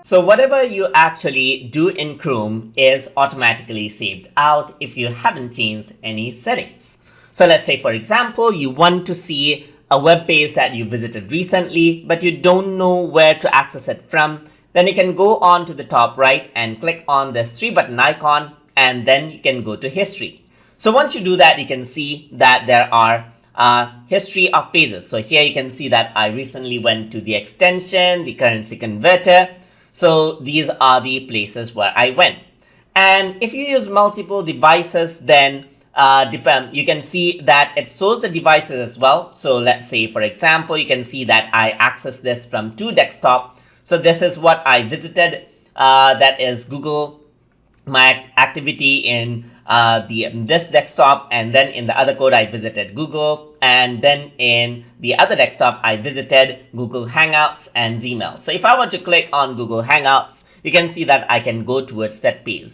So whatever you actually do in Chrome is automatically saved out if you haven't changed any settings. So let's say, for example, you want to see a web page that you visited recently, but you don't know where to access it from. Then you can go on to the top right and click on this 3-button icon, and then you can go to history. So once you do that, you can see that there are history of pages. So here you can see that I recently went to the extension, the currency converter. So these are the places where I went. And if you use multiple devices, then you can see that it shows the devices as well. So let's say, for example, you can see that I accessed this from 2 desktop. So this is what I visited. That is Google, my activity in this desktop, and then in the other code I visited Google, and then in the other desktop I visited Google Hangouts and Gmail. So if I were to click on Google Hangouts, you can see that I can go towards that page.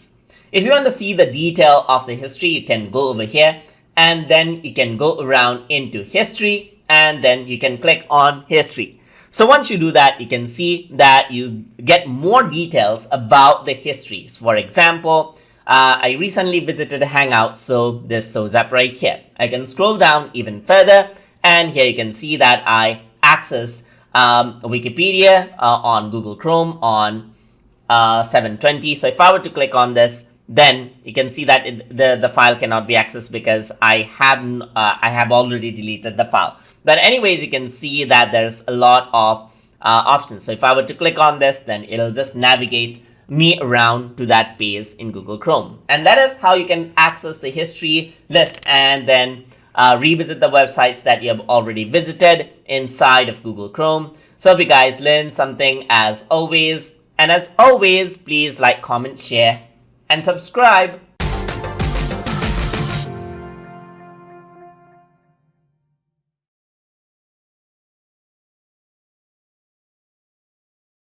If you want to see the detail of the history, you can go over here, and then you can go around into history, and then you can click on history. So once you do that, you can see that you get more details about the histories. For example, I recently visited Hangouts, so this shows up right here. I can scroll down even further, and here you can see that I accessed Wikipedia on Google Chrome on 7/20. So if I were to click on this, then you can see that the file cannot be accessed because I have already deleted the file. But anyways, you can see that there's a lot of options. So if I were to click on this, then it'll just navigate me around to that page in Google Chrome. And that is how you can access the history list and then revisit the websites that you have already visited inside of Google Chrome. So if you guys learned something as always, and as always, please like, comment, share, and subscribe.